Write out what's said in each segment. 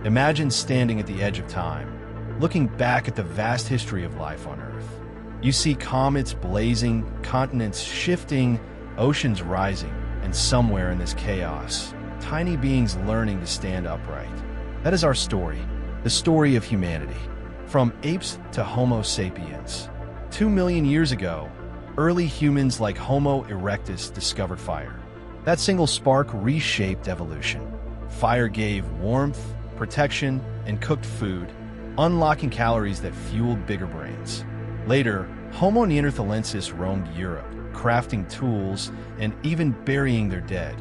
Imagine standing at the edge of time, looking back at the vast history of life on Earth. You see comets blazing, continents shifting, oceans rising, and somewhere in this chaos, tiny beings learning to stand upright. That is our story, the story of humanity. From apes to Homo sapiens. 2 million years ago, early humans like Homo erectus discovered fire. That single spark reshaped evolution. Fire gave warmth, protection, and cooked food, unlocking calories that fueled bigger brains. Later, Homo neanderthalensis roamed Europe, crafting tools and even burying their dead.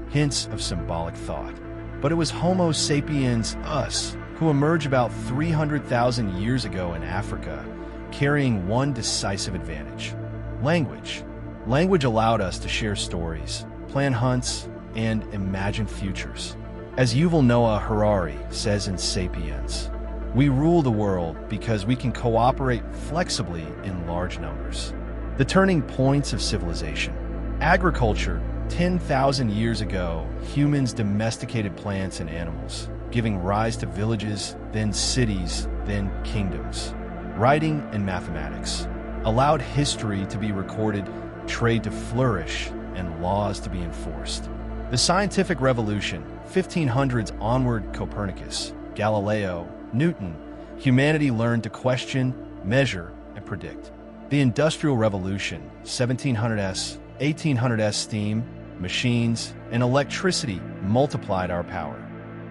Hints of symbolic thought. But it was Homo sapiens, us, who emerged about 300,000 years ago in Africa, carrying one decisive advantage: language. Language allowed us to share stories, plan hunts, and imagine futures. As Yuval Noah Harari says in Sapiens, we rule the world because we can cooperate flexibly in large numbers. The turning points of civilization. Agriculture. 10,000 years ago, humans domesticated plants and animals, giving rise to villages, then cities, then kingdoms. Writing and mathematics allowed history to be recorded, trade to flourish, and laws to be enforced. The scientific revolution, 1500s onward, Copernicus, Galileo, Newton, humanity learned to question, measure, and predict. The Industrial Revolution, 1700s, 1800s, steam, machines, and electricity multiplied our power.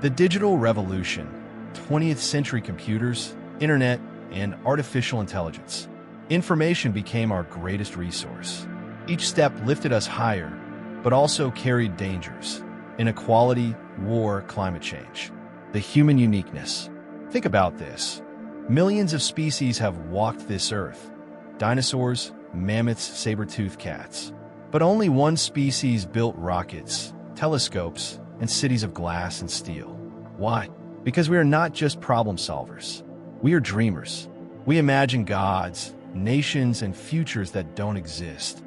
The Digital Revolution, 20th century computers, internet, and artificial intelligence. Information became our greatest resource. Each step lifted us higher, but also carried dangers: inequality, war, climate change. The human uniqueness. Think about this. Millions of species have walked this earth. Dinosaurs, mammoths, saber-toothed cats. But only one species built rockets, telescopes, and cities of glass and steel. Why? Because we are not just problem solvers. We are dreamers. We imagine gods, nations, and futures that don't exist.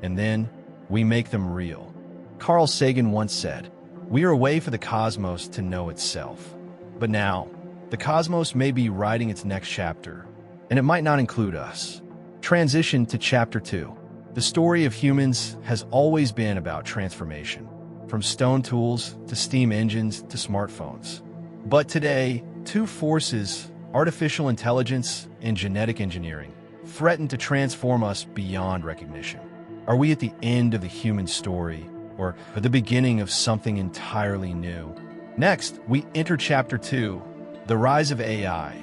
And then, we make them real. Carl Sagan once said, "We are a way for the cosmos to know itself." But now, the cosmos may be writing its next chapter, and it might not include us. Transition to Chapter 2. The story of humans has always been about transformation, from stone tools to steam engines to smartphones. But today, two forces, artificial intelligence and genetic engineering, threaten to transform us beyond recognition. Are we at the end of the human story, or at the beginning of something entirely new? Next, we enter Chapter 2, the rise of AI,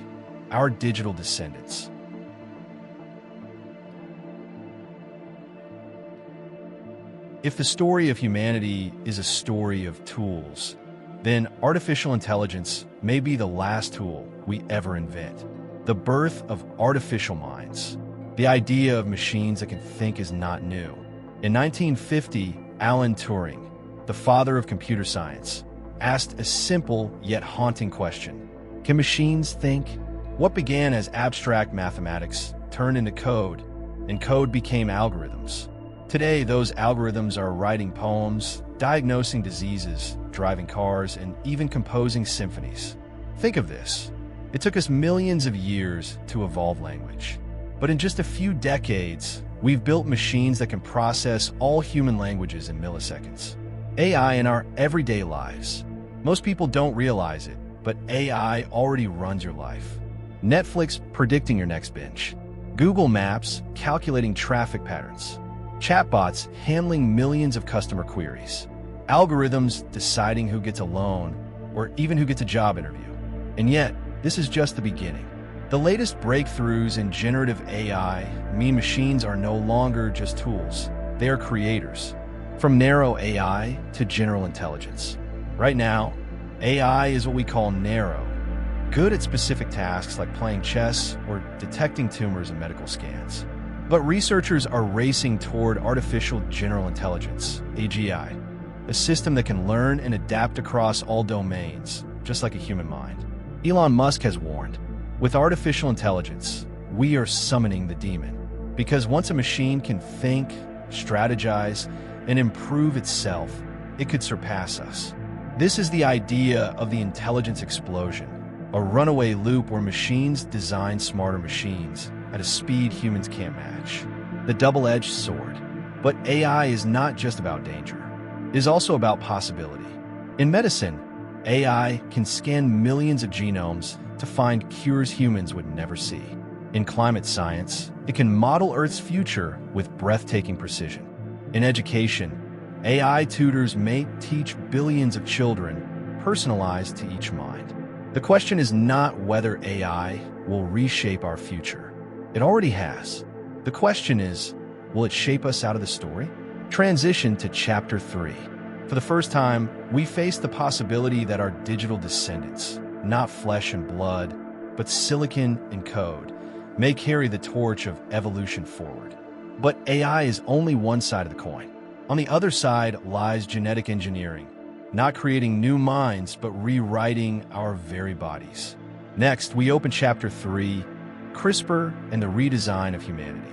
our digital descendants. If the story of humanity is a story of tools, then artificial intelligence may be the last tool we ever invent. The birth of artificial minds. The idea of machines that can think is not new. In 1950, Alan Turing, the father of computer science, asked a simple yet haunting question: can machines think? What began as abstract mathematics turned into code, and code became algorithms. Today, those algorithms are writing poems, diagnosing diseases, driving cars, and even composing symphonies. Think of this. It took us millions of years to evolve language. But in just a few decades, we've built machines that can process all human languages in milliseconds. AI in our everyday lives. Most people don't realize it, but AI already runs your life. Netflix predicting your next binge. Google Maps calculating traffic patterns. Chatbots handling millions of customer queries. Algorithms deciding who gets a loan or even who gets a job interview. And yet, this is just the beginning. The latest breakthroughs in generative AI mean machines are no longer just tools. They are creators. From narrow AI to general intelligence. Right now, AI is what we call narrow. Good at specific tasks like playing chess or detecting tumors in medical scans. But researchers are racing toward artificial general intelligence, AGI, a system that can learn and adapt across all domains, just like a human mind. Elon Musk has warned, with artificial intelligence, we are summoning the demon. Because once a machine can think, strategize, and improve itself, it could surpass us. This is the idea of the intelligence explosion, a runaway loop where machines design smarter machines at a speed humans can't match. The double-edged sword. But AI is not just about danger. It is also about possibility. In medicine, AI can scan millions of genomes to find cures humans would never see. In climate science, it can model Earth's future with breathtaking precision. In education, AI tutors may teach billions of children, personalized to each mind. The question is not whether AI will reshape our future. It already has. The question is, will it shape us out of the story? Transition to Chapter 3. For the first time, we face the possibility that our digital descendants, not flesh and blood, but silicon and code, may carry the torch of evolution forward. But AI is only one side of the coin. On the other side lies genetic engineering, not creating new minds, but rewriting our very bodies. Next, we open Chapter 3, CRISPR and the Redesign of Humanity.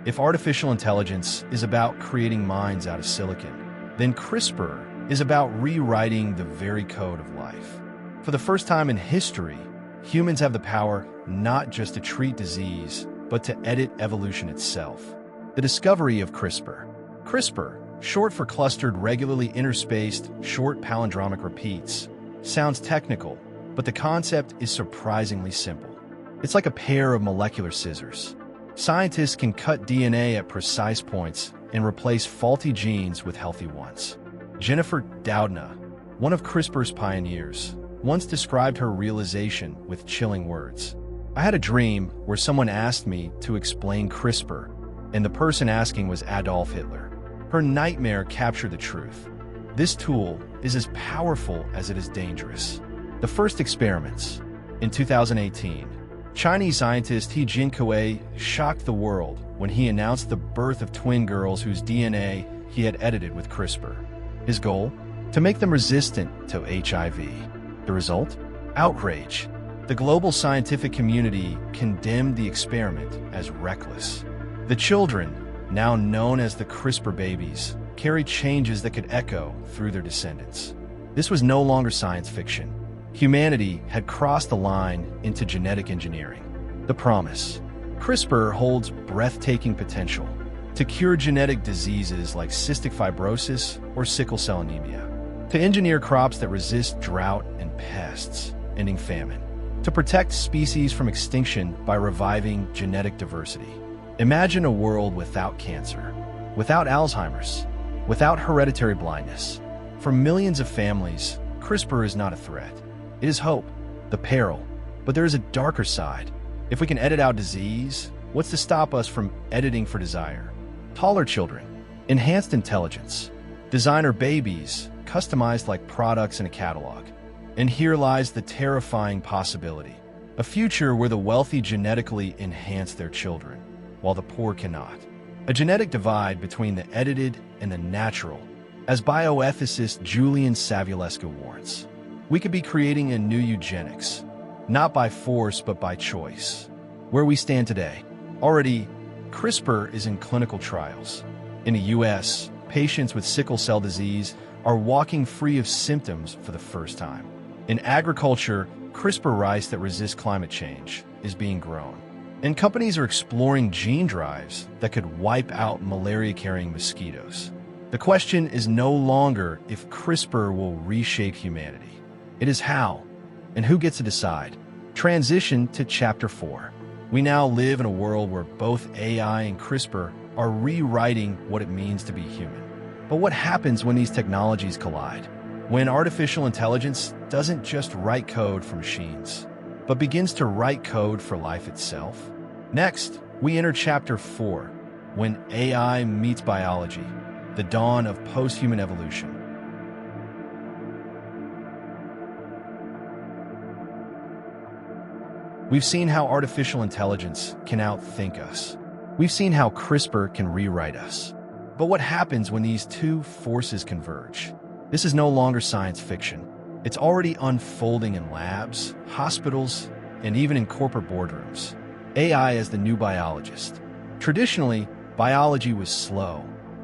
If artificial intelligence is about creating minds out of silicon, then CRISPR is about rewriting the very code of life. For the first time in history, humans have the power not just to treat disease, but to edit evolution itself. The discovery of CRISPR. CRISPR, short for clustered regularly interspaced short palindromic repeats, sounds technical, but the concept is surprisingly simple. It's like a pair of molecular scissors. Scientists can cut DNA at precise points and replace faulty genes with healthy ones. Jennifer Doudna, one of CRISPR's pioneers, once described her realization with chilling words. I had a dream where someone asked me to explain CRISPR, and the person asking was Adolf Hitler. Her nightmare captured the truth. This tool is as powerful as it is dangerous. The first experiments. In 2018, Chinese scientist He Jiankui shocked the world when he announced the birth of twin girls whose DNA he had edited with CRISPR. His goal? To make them resistant to HIV. The result? Outrage. The global scientific community condemned the experiment as reckless. The children, now known as the CRISPR babies, carried changes that could echo through their descendants. This was no longer science fiction. Humanity had crossed the line into genetic engineering. The promise. CRISPR holds breathtaking potential to cure genetic diseases like cystic fibrosis or sickle cell anemia, to engineer crops that resist drought and pests, ending famine, to protect species from extinction by reviving genetic diversity. Imagine a world without cancer, without Alzheimer's, without hereditary blindness. For millions of families, CRISPR is not a threat. It is hope, the peril. But there is a darker side. If we can edit out disease, what's to stop us from editing for desire? Taller children, enhanced intelligence, designer babies, customized like products in a catalog. And here lies the terrifying possibility. A future where the wealthy genetically enhance their children, while the poor cannot. A genetic divide between the edited and the natural, as bioethicist Julian Savulescu warns. We could be creating a new eugenics, not by force but by choice. Where we stand today. Already, CRISPR is in clinical trials. In the US, patients with sickle cell disease are walking free of symptoms for the first time. In agriculture, CRISPR rice that resists climate change is being grown. And companies are exploring gene drives that could wipe out malaria-carrying mosquitoes. The question is no longer if CRISPR will reshape humanity. It is how, and who gets to decide. Transition to Chapter 4. We now live in a world where both AI and CRISPR are rewriting what it means to be human. But what happens when these technologies collide? When artificial intelligence doesn't just write code for machines, but begins to write code for life itself? Next, we enter Chapter 4, when AI meets biology, the dawn of post-human evolution. We've seen how artificial intelligence can outthink us. We've seen how CRISPR can rewrite us. But what happens when these two forces converge? This is no longer science fiction. It's already unfolding in labs, hospitals, and even in corporate boardrooms. AI as the new biologist. Traditionally, biology was slow.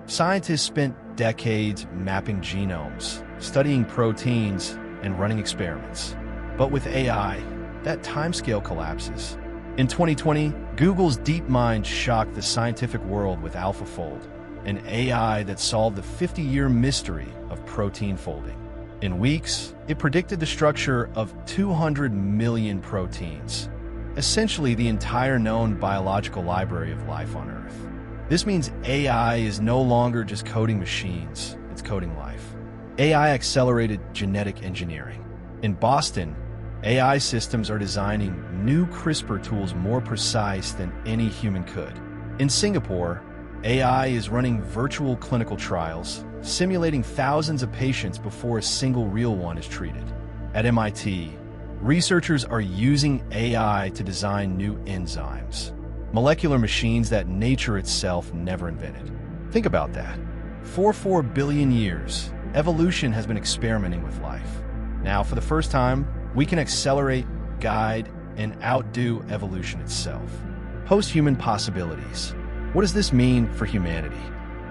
Scientists spent decades mapping genomes, studying proteins, and running experiments. But with AI, that timescale collapses. In 2020, Google's DeepMind shocked the scientific world with AlphaFold, an AI that solved the 50-year mystery of protein folding. In weeks, it predicted the structure of 200 million proteins, essentially the entire known biological library of life on Earth. This means AI is no longer just coding machines, it's coding life. AI accelerated genetic engineering. In Boston, AI systems are designing new CRISPR tools more precise than any human could. In Singapore, AI is running virtual clinical trials, simulating thousands of patients before a single real one is treated. At MIT, researchers are using AI to design new enzymes, molecular machines that nature itself never invented. Think about that. For 4 billion years, evolution has been experimenting with life. Now, for the first time, we can accelerate, guide, and outdo evolution itself. Post-human possibilities. What does this mean for humanity?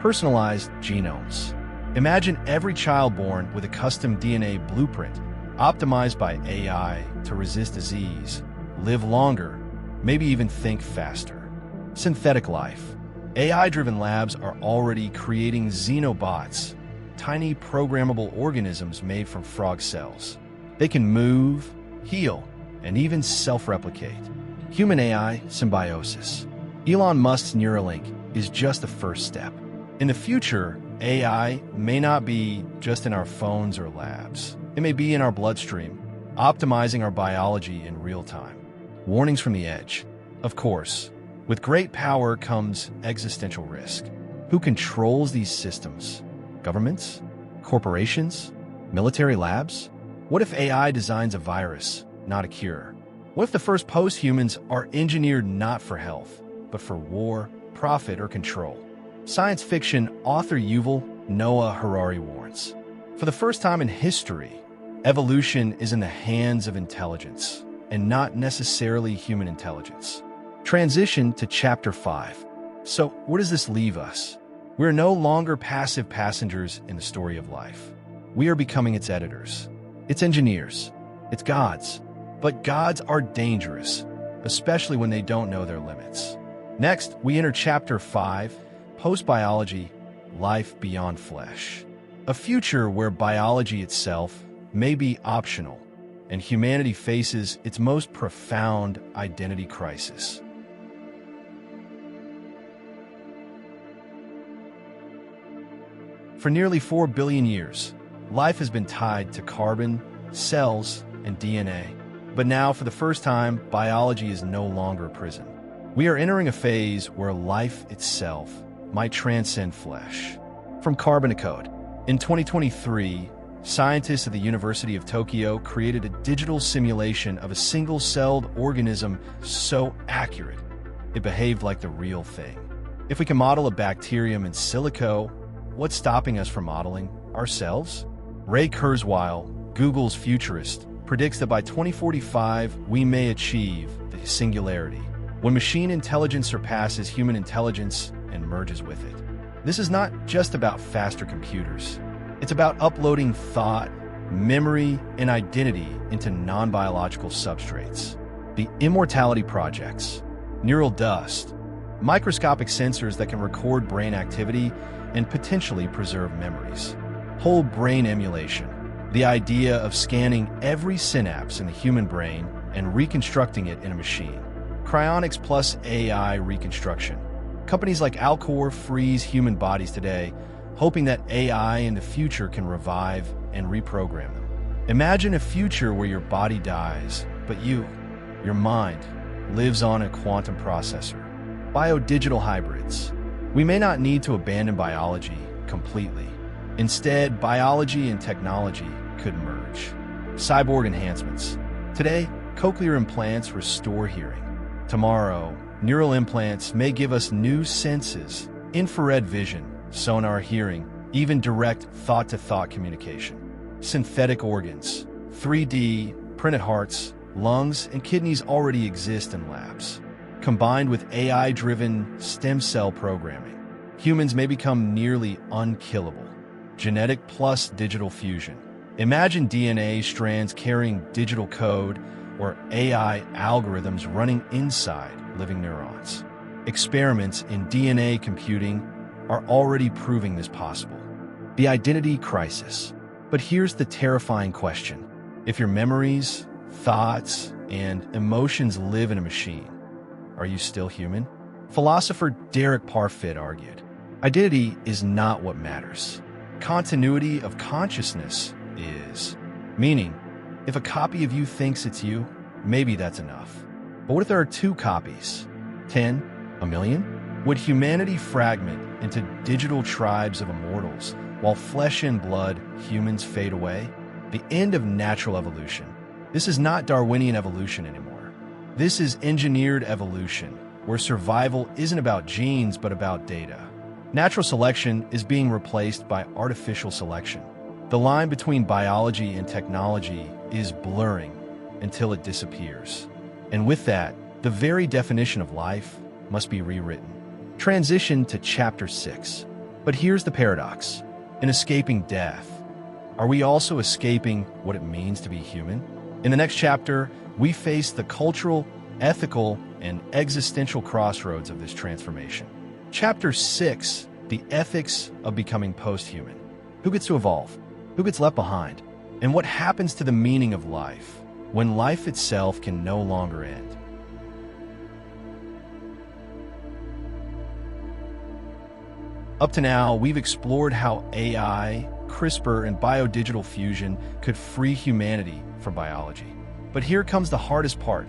Personalized genomes. Imagine every child born with a custom DNA blueprint, optimized by AI to resist disease, live longer, maybe even think faster. Synthetic life. AI-driven labs are already creating xenobots, tiny programmable organisms made from frog cells. They can move, heal, and even self-replicate. Human-AI symbiosis. Elon Musk's Neuralink is just the first step. In the future, AI may not be just in our phones or labs. It may be in our bloodstream, optimizing our biology in real time. Warnings from the edge. Of course, with great power comes existential risk. Who controls these systems? Governments? Corporations? Military labs? What if AI designs a virus, not a cure? What if the first post-humans are engineered not for health, but for war, profit, or control? Science fiction author Yuval Noah Harari warns, for the first time in history, evolution is in the hands of intelligence, and not necessarily human intelligence. Transition to Chapter 5. So, where does this leave us? We're no longer passive passengers in the story of life. We are becoming its editors, its engineers, its gods. But gods are dangerous, especially when they don't know their limits. Next, we enter Chapter 5, Post-Biology, Life Beyond Flesh. A future where biology itself may be optional, and humanity faces its most profound identity crisis. For nearly 4 billion years, life has been tied to carbon, cells, and DNA. But now, for the first time, biology is no longer a prison. We are entering a phase where life itself might transcend flesh. From carbon to code. In 2023, scientists at the University of Tokyo created a digital simulation of a single-celled organism so accurate, it behaved like the real thing. If we can model a bacterium in silico, what's stopping us from modeling ourselves? Ray Kurzweil, Google's futurist, predicts that by 2045, we may achieve the singularity, when machine intelligence surpasses human intelligence and merges with it. This is not just about faster computers. It's about uploading thought, memory, and identity into non-biological substrates. The immortality projects, neural dust, microscopic sensors that can record brain activity and potentially preserve memories. Whole brain emulation, the idea of scanning every synapse in the human brain and reconstructing it in a machine. Cryonics plus AI reconstruction. Companies like Alcor freeze human bodies today, hoping that AI in the future can revive and reprogram them. Imagine a future where your body dies, but your mind, lives on a quantum processor. Biodigital hybrids. We may not need to abandon biology completely. Instead, biology and technology could merge. Cyborg enhancements. Today, cochlear implants restore hearing. Tomorrow, neural implants may give us new senses, infrared vision, sonar hearing, even direct thought-to-thought communication. Synthetic organs. 3D, printed hearts, lungs, and kidneys already exist in labs. combined with AI-driven stem cell programming, humans may become nearly unkillable. Genetic plus digital fusion. Imagine DNA strands carrying digital code or AI algorithms running inside living neurons. Experiments in DNA computing are already proving this possible. The identity crisis. But here's the terrifying question. If your memories, thoughts, and emotions live in a machine, are you still human? Philosopher Derek Parfit argued, identity is not what matters. Continuity of consciousness is. Meaning, if a copy of you thinks it's you, maybe that's enough. But what if there are 2 copies? 10? A million? Would humanity fragment into digital tribes of immortals while flesh and blood humans fade away? The end of natural evolution. This is not Darwinian evolution anymore. This is engineered evolution, where survival isn't about genes but about data. Natural selection is being replaced by artificial selection. The line between biology and technology is blurring until it disappears. And with that, the very definition of life must be rewritten. Transition to Chapter 6. But here's the paradox. In escaping death, are we also escaping what it means to be human? In the next chapter, we face the cultural, ethical, and existential crossroads of this transformation. Chapter 6, the ethics of becoming post-human. Who gets to evolve? Who gets left behind? And what happens to the meaning of life when life itself can no longer end? Up to now, we've explored how AI, CRISPR, and biodigital fusion could free humanity from biology. But here comes the hardest part.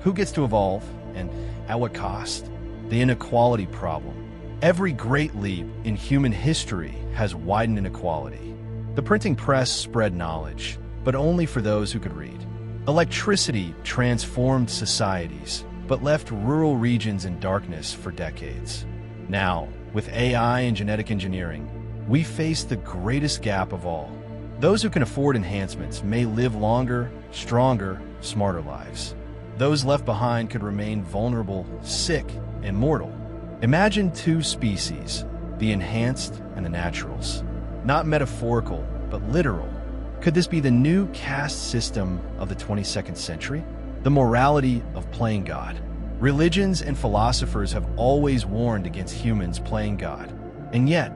Who gets to evolve, and at what cost? The inequality problem. Every great leap in human history has widened inequality. The printing press spread knowledge, but only for those who could read. Electricity transformed societies, but left rural regions in darkness for decades. Now, with AI and genetic engineering, we face the greatest gap of all. Those who can afford enhancements may live longer, stronger, smarter lives. Those left behind could remain vulnerable, sick, and mortal. Imagine 2 species, the enhanced and the naturals. Not metaphorical, but literal. Could this be the new caste system of the 22nd century? The morality of playing God. Religions and philosophers have always warned against humans playing God. And yet,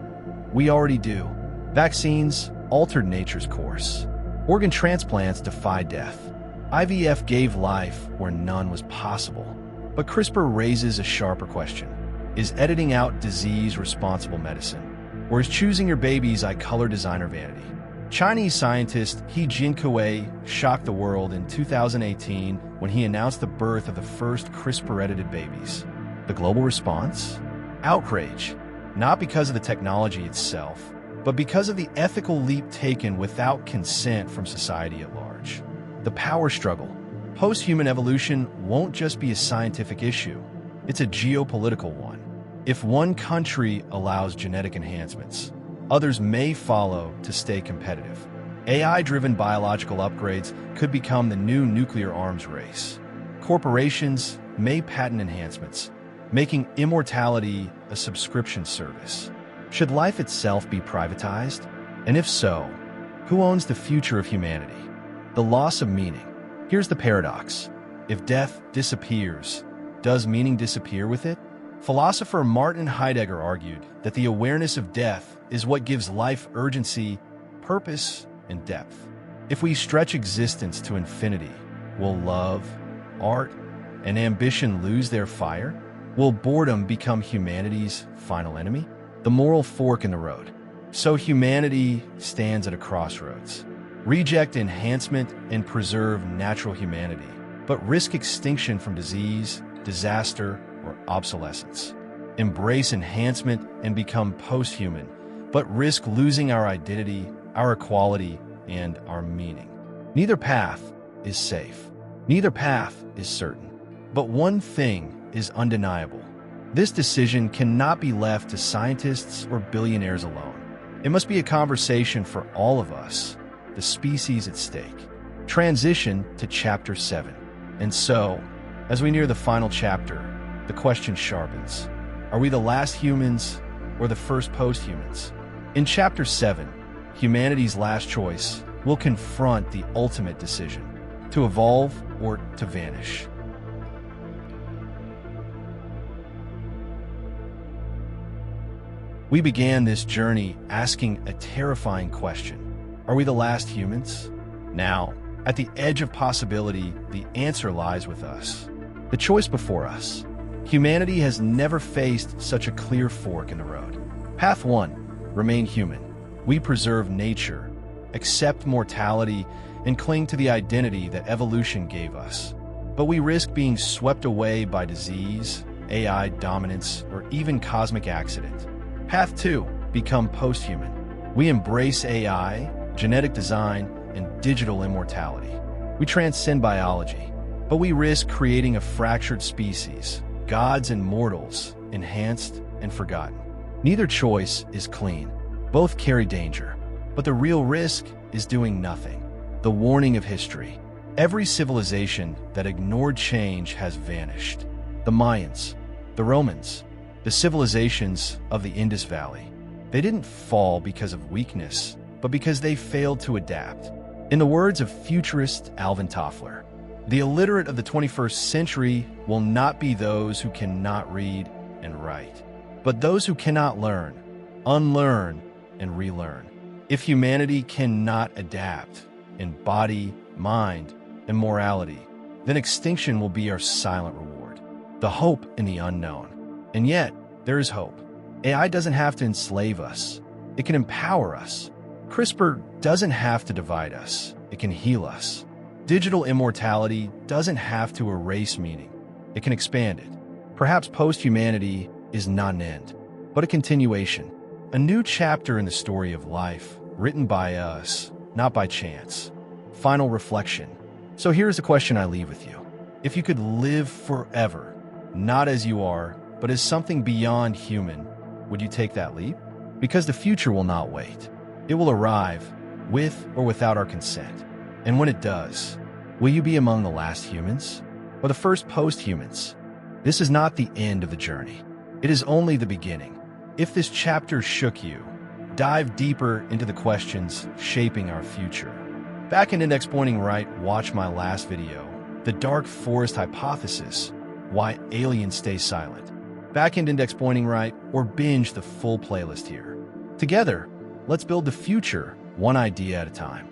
we already do. Vaccines altered nature's course. Organ transplants defy death. IVF gave life where none was possible. But CRISPR raises a sharper question. Is editing out disease responsible medicine? Or is choosing your baby's eye color designer vanity? Chinese scientist He Jiankui shocked the world in 2018 when he announced the birth of the first CRISPR-edited babies. The global response? Outrage. Not because of the technology itself, but because of the ethical leap taken without consent from society at large. The power struggle. Post-human evolution won't just be a scientific issue, it's a geopolitical one. If one country allows genetic enhancements, others may follow to stay competitive. AI-driven biological upgrades could become the new nuclear arms race. Corporations may patent enhancements, making immortality a subscription service. Should life itself be privatized? And if so, who owns the future of humanity? The loss of meaning. Here's the paradox. If death disappears, does meaning disappear with it? Philosopher Martin Heidegger argued that the awareness of death is what gives life urgency, purpose, and depth. If we stretch existence to infinity, will love, art, and ambition lose their fire? Will boredom become humanity's final enemy? The moral fork in the road. So humanity stands at a crossroads. Reject enhancement and preserve natural humanity, but risk extinction from disease, disaster, or obsolescence. Embrace enhancement and become post-human, but risk losing our identity, our equality, and our meaning. Neither path is safe. Neither path is certain. But one thing is undeniable. This decision cannot be left to scientists or billionaires alone. It must be a conversation for all of us, the species at stake. Transition to Chapter 7. And so, as we near the final chapter, the question sharpens. Are we the last humans or the first post-humans? In Chapter 7, humanity's last choice will confront the ultimate decision: to evolve or to vanish. We began this journey asking a terrifying question: are we the last humans? Now, at the edge of possibility, the answer lies with us. The choice before us. Humanity has never faced such a clear fork in the road. Path 1. Remain human. We preserve nature, accept mortality, and cling to the identity that evolution gave us. But we risk being swept away by disease, AI dominance, or even cosmic accident. Path 2. Become post-human. We embrace AI, genetic design, and digital immortality. We transcend biology, but we risk creating a fractured species, gods and mortals, enhanced and forgotten. Neither choice is clean. Both carry danger, but the real risk is doing nothing. The warning of history. Every civilization that ignored change has vanished. The Mayans, the Romans, the civilizations of the Indus Valley. They didn't fall because of weakness, but because they failed to adapt. In the words of futurist Alvin Toffler, the illiterate of the 21st century will not be those who cannot read and write, but those who cannot learn, unlearn, and relearn. If humanity cannot adapt in body, mind, and morality, then extinction will be our silent reward, the hope in the unknown. And yet, there is hope. AI doesn't have to enslave us. It can empower us. CRISPR doesn't have to divide us. It can heal us. Digital immortality doesn't have to erase meaning. It can expand it. Perhaps post-humanity is not an end, but a continuation. A new chapter in the story of life, written by us, not by chance. Final reflection. So here's the question I leave with you. If you could live forever, not as you are, but as something beyond human, would you take that leap? Because the future will not wait. It will arrive, with or without our consent. And when it does, will you be among the last humans or the first post-humans? This is not the end of the journey. It is only the beginning. If this chapter shook you, dive deeper into the questions shaping our future. Back in index pointing right, watch my last video, The Dark Forest Hypothesis, Why Aliens Stay Silent. Back in index pointing right, or binge the full playlist here. Together, let's build the future one idea at a time.